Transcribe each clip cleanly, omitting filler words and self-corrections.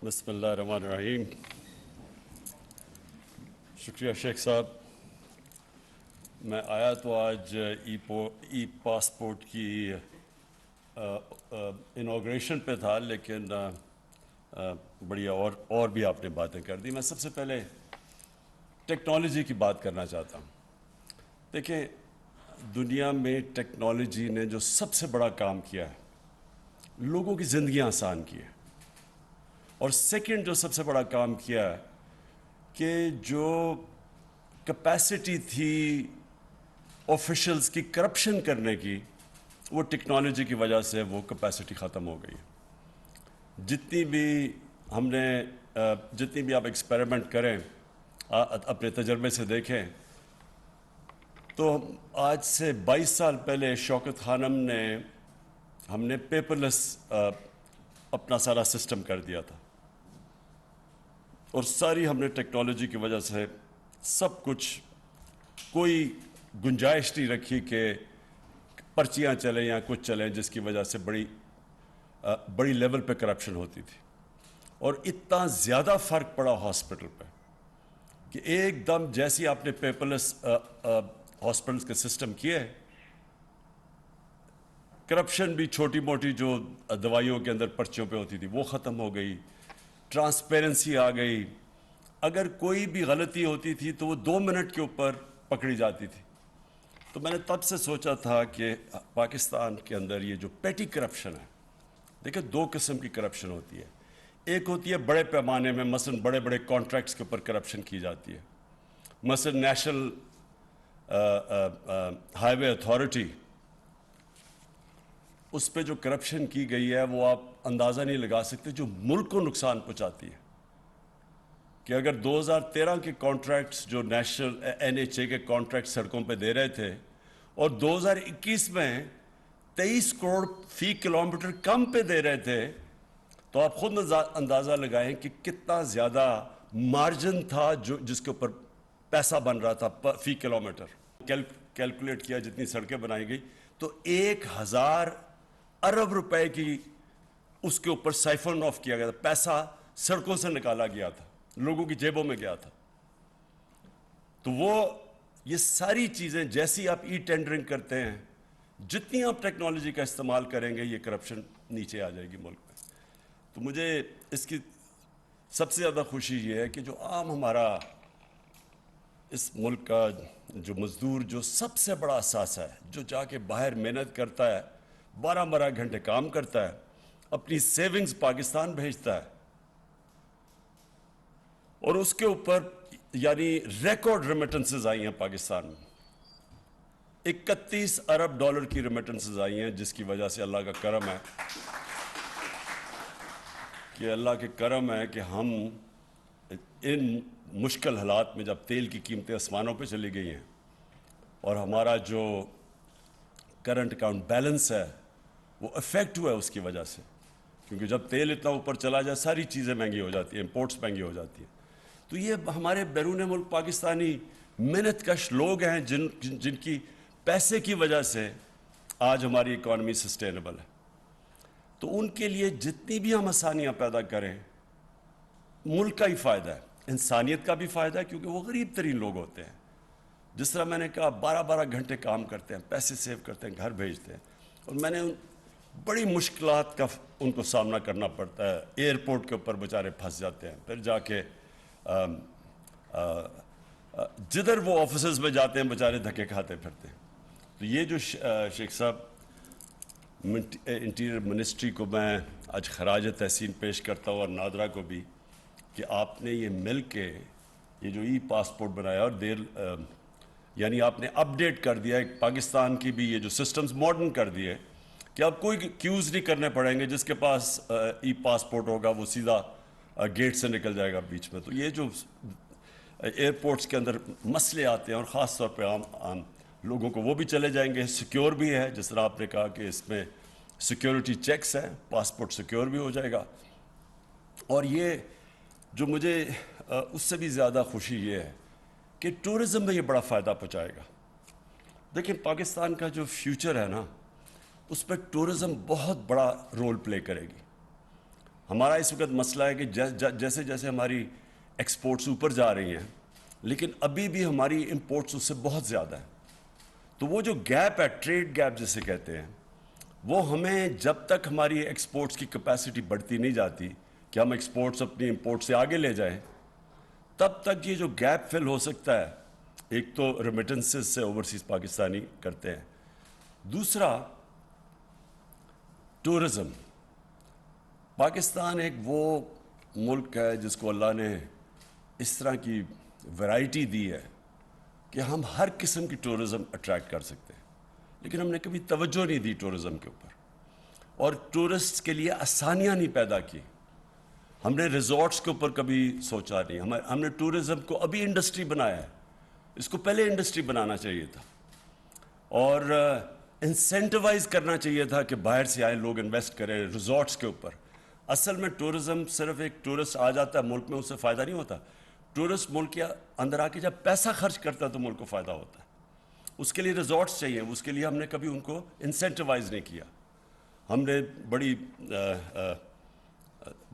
بسم اللہ الرحمن الرحیم. شکریہ شیخ صاحب. میں آیا تو آج ای پاسپورٹ کی انوگریشن پہ تھا، لیکن بڑی اور بھی آپ نے باتیں کر دی. میں سب سے پہلے ٹیکنالوجی کی بات کرنا چاہتا ہوں. دیکھیں، دنیا میں ٹیکنالوجی نے جو سب سے بڑا کام کیا ہے، لوگوں کی زندگیاں آسان کی ہے. اور سیکنڈ جو سب سے بڑا کام کیا ہے کہ جو کیپیسٹی تھی آفیشلز کی کرپشن کرنے کی، وہ ٹیکنالوجی کی وجہ سے وہ کیپیسٹی ختم ہو گئی. جتنی بھی آپ ایکسپیریمنٹ کریں، اپنے تجربے سے دیکھیں، تو آج سے 22 سال پہلے شوکت خانم نے ہم نے پیپر لیس اپنا سارا سسٹم کر دیا تھا، اور ساری ہم نے ٹیکنالوجی کی وجہ سے سب کچھ، کوئی گنجائش نہیں رکھی کہ پرچیاں چلیں یا کچھ چلیں، جس کی وجہ سے بڑی لیول پہ کرپشن ہوتی تھی. اور اتنا زیادہ فرق پڑا ہاسپٹل پہ کہ ایک دم جیسی آپ نے پیپر لیس ہاسپٹلس کے سسٹم کیے، کرپشن بھی چھوٹی موٹی جو دوائیوں کے اندر پرچیوں پہ ہوتی تھی وہ ختم ہو گئی، ٹرانسپیرنسی آ گئی. اگر کوئی بھی غلطی ہوتی تھی تو وہ 2 منٹ کے اوپر پکڑی جاتی تھی. تو میں نے تب سے سوچا تھا کہ پاکستان کے اندر یہ جو پیٹی کرپشن ہے، دیکھیں 2 قسم کی کرپشن ہوتی ہے. ایک ہوتی ہے بڑے پیمانے میں، مثلا بڑے بڑے کانٹریکٹس کے اوپر کرپشن کی جاتی ہے. مثلا نیشنل ہائی وے اتھارٹی، اس پہ جو کرپشن کی گئی ہے وہ آپ اندازہ نہیں لگا سکتے، جو ملک کو نقصان پہنچاتی ہے. کہ اگر 2013 کے کانٹریکٹس جو نیشنل NHA کے کانٹریکٹ سڑکوں پہ دے رہے تھے، اور 2021 میں 23 کروڑ فی کلومیٹر کم پہ دے رہے تھے، تو آپ خود اندازہ لگائیں کہ کتنا زیادہ مارجن تھا جس کے اوپر پیسہ بن رہا تھا فی کلومیٹر. کیلکولیٹ کیا جتنی سڑکیں بنائی گئی تو 1000 ارب روپے کی اس کے اوپر سائفن آف کیا گیا تھا. پیسہ سڑکوں سے نکالا گیا تھا، لوگوں کی جیبوں میں گیا تھا. تو یہ ساری چیزیں جیسی آپ ای ٹینڈرنگ کرتے ہیں، جتنی آپ ٹیکنالوجی کا استعمال کریں گے، یہ کرپشن نیچے آ جائے گی ملک میں. تو مجھے اس کی سب سے زیادہ خوشی یہ ہے کہ جو عام ہمارا اس ملک کا جو مزدور، جو سب سے بڑا اثاثہ ہے، جو جا کے باہر محنت کرتا ہے، 12 گھنٹے کام کرتا ہے، اپنی سیونگز پاکستان بھیجتا ہے، اور اس کے اوپر یعنی ریکارڈ ریمیٹنسز آئی ہیں پاکستان میں. 31 ارب ڈالر کی ریمیٹنسز آئی ہیں، جس کی وجہ سے اللہ کا کرم ہے کہ ہم ان مشکل حالات میں، جب تیل کی قیمتیں آسمانوں پہ چلی گئی ہیں اور ہمارا جو کرنٹ اکاؤنٹ بیلنس ہے وہ افیکٹ ہوا ہے اس کی وجہ سے، کیونکہ جب تیل اتنا اوپر چلا جائے ساری چیزیں مہنگی ہو جاتی ہیں، امپورٹس مہنگی ہو جاتی ہیں. تو یہ ہمارے بیرون ملک پاکستانی محنت کش لوگ ہیں جن کی پیسے کی وجہ سے آج ہماری اکانومی سسٹینیبل ہے. تو ان کے لیے جتنی بھی ہم آسانیاں پیدا کریں، ملک کا ہی فائدہ ہے، انسانیت کا بھی فائدہ ہے، کیونکہ وہ غریب ترین لوگ ہوتے ہیں. جس طرح میں نے کہا 12 گھنٹے کام کرتے ہیں، پیسے سیو کرتے ہیں، گھر بھیجتے ہیں، اور میں نے بڑی مشکلات کا ان کو سامنا کرنا پڑتا ہے. ایئرپورٹ کے اوپر بیچارے پھنس جاتے ہیں، پھر جا کے جدھر وہ آفیسز میں جاتے ہیں بیچارے دھکے کھاتے پھرتے ہیں. تو یہ جو شیخ صاحب انٹیریئر منسٹری کو میں آج خراج تحسین پیش کرتا ہوں، اور نادرا کو بھی، کہ آپ نے یہ مل کے یہ جو ای پاسپورٹ بنایا، اور یعنی آپ نے اپڈیٹ کر دیا ہے پاکستان کی بھی، یہ جو سسٹمز ماڈرن کر دیے کہ اب کوئی کیوز نہیں کرنے پڑیں گے. جس کے پاس ای پاسپورٹ ہوگا وہ سیدھا گیٹ سے نکل جائے گا بیچ میں. تو یہ جو ایئرپورٹس کے اندر مسئلے آتے ہیں، اور خاص طور پہ عام لوگوں کو، وہ بھی چلے جائیں گے. سیکیور بھی ہے، جس طرح آپ نے کہا کہ اس میں سیکیورٹی چیکس ہیں، پاسپورٹ سیکیور بھی ہو جائے گا. اور یہ جو مجھے اس سے بھی زیادہ خوشی یہ ہے کہ ٹورزم میں یہ بڑا فائدہ پہنچائے گا. دیکھیں پاکستان کا جو فیوچر ہے نا، اس پہ ٹورزم بہت بڑا رول پلے کرے گی. ہمارا اس وقت مسئلہ ہے کہ جیسے جیسے ہماری ایکسپورٹس اوپر جا رہی ہیں لیکن ابھی بھی ہماری امپورٹس اس سے بہت زیادہ ہے. تو وہ جو گیپ ہے، ٹریڈ گیپ جسے کہتے ہیں، وہ ہمیں جب تک ہماری ایکسپورٹس کی کیپیسٹی بڑھتی نہیں جاتی کہ ہم ایکسپورٹس اپنی امپورٹ سے آگے لے جائیں، تب تک یہ جو گیپ فل ہو سکتا ہے. ایک تو ریمیٹنسز سے اوورسیز پاکستانی کرتے ہیں، دوسرا ٹورزم. پاکستان ایک وہ ملک ہے جس کو اللہ نے اس طرح کی ویرائٹی دی ہے کہ ہم ہر قسم کی ٹورزم اٹریکٹ کر سکتے ہیں، لیکن ہم نے کبھی توجہ نہیں دی ٹورزم کے اوپر، اور ٹورسٹ کے لیے آسانیاں نہیں پیدا کی. ہم نے ریزورٹس کے اوپر کبھی سوچا نہیں. ہم نے ٹورزم کو ابھی انڈسٹری بنایا ہے، اس کو پہلے انڈسٹری بنانا چاہیے تھا، اور انسینٹیوائز کرنا چاہیے تھا کہ باہر سے آئے لوگ انویسٹ کریں ریزورٹس کے اوپر. اصل میں ٹورزم صرف ایک ٹورسٹ آ جاتا ہے ملک میں، اس سے فائدہ نہیں ہوتا. ٹورسٹ ملک کے اندر آ کے جب پیسہ خرچ کرتا ہے تو ملک کو فائدہ ہوتا ہے. اس کے لیے ریزورٹس چاہیے، اس کے لیے ہم نے کبھی ان کو انسینٹیوائز نہیں کیا. ہم نے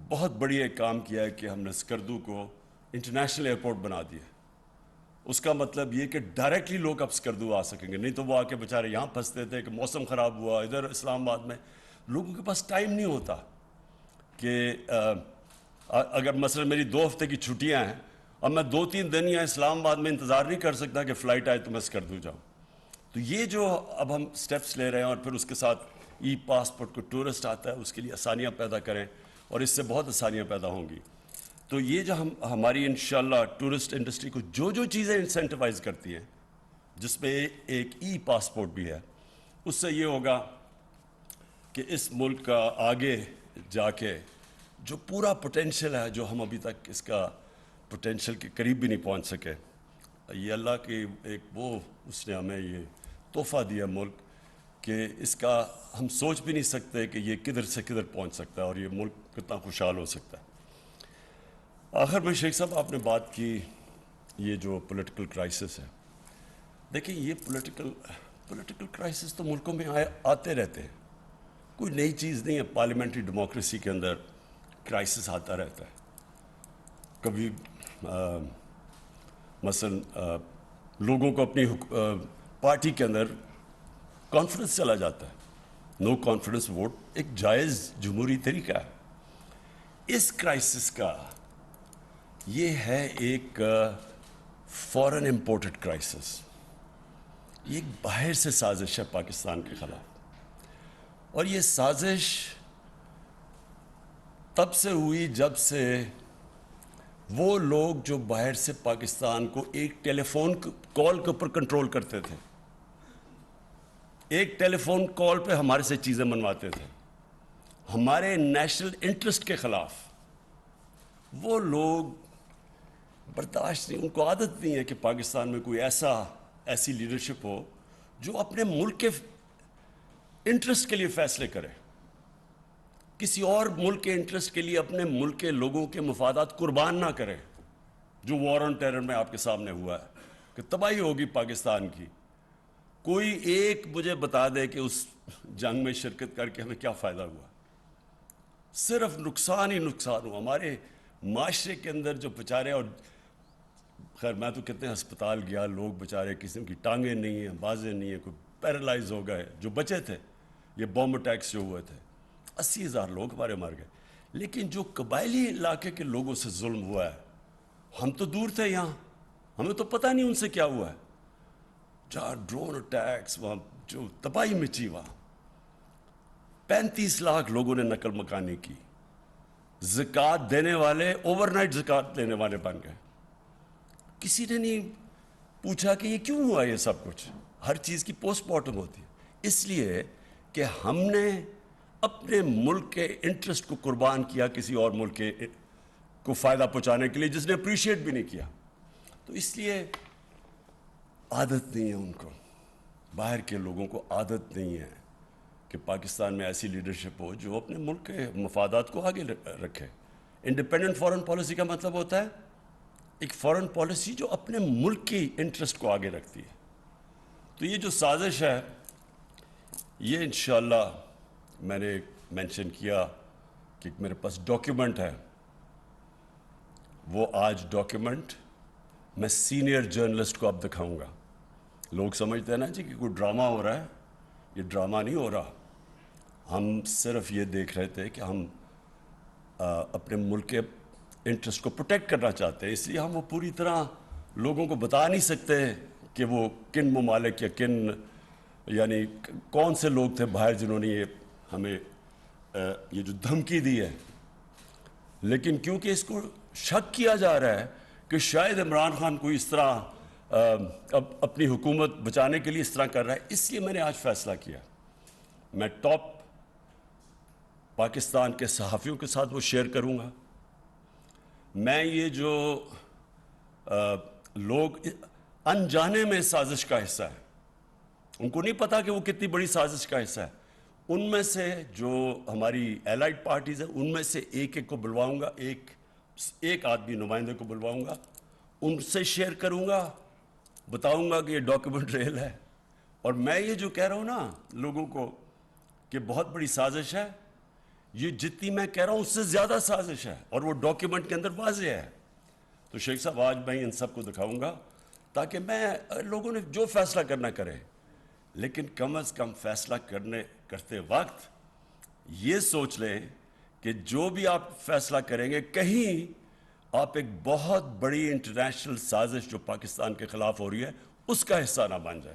بہت بڑی ایک کام کیا ہے کہ ہم نے اسکردو کو انٹرنیشنل ایئرپورٹ بنا دیا. اس کا مطلب یہ کہ ڈائریکٹلی لوگ اب اسکردو آ سکیں گے، نہیں تو وہ آ کے بیچارے یہاں پھنستے تھے کہ موسم خراب ہوا ادھر اسلام آباد میں. لوگوں کے پاس ٹائم نہیں ہوتا کہ اگر مثلا میری 2 ہفتے کی چھٹیاں ہیں، اب میں 2-3 دن یا اسلام آباد میں انتظار نہیں کر سکتا کہ فلائٹ آئے تو میں اسکردو جاؤں. تو یہ جو اب ہم سٹیپس لے رہے ہیں، اور پھر اس کے ساتھ ای پاسپورٹ کو ٹورسٹ آتا ہے اس کے لیے آسانیاں پیدا کریں، اور اس سے بہت آسانیاں پیدا ہوں گی. تو یہ جو ہماری انشاءاللہ ٹورسٹ انڈسٹری کو جو چیزیں انسینٹیوائز کرتی ہیں، جس میں ایک ای پاسپورٹ بھی ہے، اس سے یہ ہوگا کہ اس ملک کا آگے جا کے جو پورا پوٹینشیل ہے، جو ہم ابھی تک اس کا پوٹینشیل کے قریب بھی نہیں پہنچ سکے، یہ اللہ کی ایک اس نے ہمیں یہ تحفہ دیا ملک کہ اس کا ہم سوچ بھی نہیں سکتے کہ یہ کدھر سے کدھر پہنچ سکتا ہے اور یہ ملک کتنا خوشحال ہو سکتا ہے. آخر میں شیخ صاحب آپ نے بات کی یہ جو پولیٹیکل کرائسس ہے. دیکھیں یہ پولیٹیکل کرائسس تو ملکوں میں آتے رہتے ہیں، کوئی نئی چیز نہیں ہے. پارلیمنٹری ڈیموکریسی کے اندر کرائسس آتا رہتا ہے. کبھی مثلا لوگوں کو اپنی پارٹی کے اندر کانفیڈنس چلا جاتا ہے. نو کانفیڈنس ووٹ ایک جائز جمہوری طریقہ ہے. اس کرائسس کا یہ ہے ایک فورن امپورٹڈ کرائسس. یہ ایک باہر سے سازش ہے پاکستان کے خلاف، اور یہ سازش تب سے ہوئی جب سے وہ لوگ جو باہر سے پاکستان کو ایک ٹیلی فون کال کے اوپر کنٹرول کرتے تھے، ایک ٹیلی فون کال پہ ہمارے سے چیزیں منواتے تھے ہمارے نیشنل انٹرسٹ کے خلاف، وہ لوگ برداشت نہیں، ان کو عادت نہیں ہے کہ پاکستان میں کوئی ایسی لیڈرشپ ہو جو اپنے ملک کے انٹرسٹ کے لیے فیصلے کرے، کسی اور ملک کے انٹرسٹ کے لیے اپنے ملک کے لوگوں کے مفادات قربان نہ کرے. جو وار آن ٹیرر میں آپ کے سامنے ہوا ہے کہ تباہی ہوگی پاکستان کی، کوئی ایک مجھے بتا دے کہ اس جنگ میں شرکت کر کے ہمیں کیا فائدہ ہوا. صرف نقصان ہی نقصان ہوا ہمارے معاشرے کے اندر. جو بیچارے، اور خیر میں تو کتنے ہسپتال گیا، لوگ بیچارے کسی کی ٹانگیں نہیں ہیں، بازیں نہیں ہیں، کوئی پیرالائز ہو گئے جو بچے تھے. یہ بومب اٹیکس جو ہوئے تھے 80,000 لوگ ہمارے مر گئے. لیکن جو قبائلی علاقے کے لوگوں سے ظلم ہوا ہے، ہم تو دور تھے یہاں، ہمیں تو پتہ نہیں ان سے کیا ہوا ہے. جہاں ڈرون اٹیکس، وہاں جو تباہی مچی، وہاں 35 لاکھ لوگوں نے نقل مکانی کی. زکوٰۃ دینے والے اوور نائٹ زکوٰۃ دینے والے بن گئے. کسی نے نہیں پوچھا کہ یہ کیوں ہوا. یہ سب کچھ ہر چیز کی پوسٹ مارٹم ہوتی ہے، اس لیے کہ ہم نے اپنے ملک کے انٹرسٹ کو قربان کیا کسی اور ملک کے کو فائدہ پہنچانے کے لیے، جس نے اپریشیٹ بھی نہیں کیا. تو اس لیے عادت نہیں ہے ان کو، باہر کے لوگوں کو عادت نہیں ہے کہ پاکستان میں ایسی لیڈرشپ ہو جو اپنے ملک کے مفادات کو آگے رکھے. انڈیپینڈنٹ فارن پالیسی کا مطلب ہوتا ہے ایک فارن پالیسی جو اپنے ملک کی انٹرسٹ کو آگے رکھتی ہے. تو یہ جو سازش ہے، یہ انشاءاللہ میں نے مینشن کیا کہ میرے پاس ڈاکیومنٹ ہے، وہ آج ڈاکیومنٹ میں سینئر جرنلسٹ کو اب دکھاؤں گا. لوگ سمجھتے ہیں نا جی کہ کوئی ڈرامہ ہو رہا ہے، یہ ڈرامہ نہیں ہو رہا. ہم صرف یہ دیکھ رہے تھے کہ ہم اپنے ملک کے انٹرسٹ کو پروٹیکٹ کرنا چاہتے ہیں، اس لیے ہم وہ پوری طرح لوگوں کو بتا نہیں سکتے کہ وہ کن ممالک یا کن یعنی کون سے لوگ تھے باہر جنہوں نے یہ ہمیں یہ جو دھمکی دی ہے. لیکن کیونکہ اس کو شک کیا جا رہا ہے کہ شاید عمران خان کوئی اس طرح اب اپنی حکومت بچانے کے لیے اس طرح کر رہا ہے، اس لیے میں نے آج فیصلہ کیا. میں ٹاپ پاکستان کے صحافیوں کے ساتھ وہ شیئر کروں گا. میں یہ جو لوگ انجانے میں سازش کا حصہ ہے، ان کو نہیں پتا کہ وہ کتنی بڑی سازش کا حصہ ہے، ان میں سے جو ہماری ایلائڈ پارٹیز ہیں ان میں سے ایک ایک کو بلواؤں گا، ایک آدمی نمائندے کو بلواؤں گا، ان سے شیئر کروں گا، بتاؤں گا کہ یہ ڈاکیومنٹ ریل ہے. اور میں یہ جو کہہ رہا ہوں نا لوگوں کو کہ بہت بڑی سازش ہے، یہ جتنی میں کہہ رہا ہوں اس سے زیادہ سازش ہے، اور وہ ڈاکیومنٹ کے اندر واضح ہے. تو شیخ صاحب آج میں ان سب کو دکھاؤں گا تاکہ لوگوں نے جو فیصلہ کرنا کرے، لیکن کم از کم فیصلہ کرتے وقت یہ سوچ لیں کہ جو بھی آپ فیصلہ کریں گے کہیں آپ ایک بہت بڑی انٹرنیشنل سازش جو پاکستان کے خلاف ہو رہی ہے اس کا حصہ نہ بن جائیں.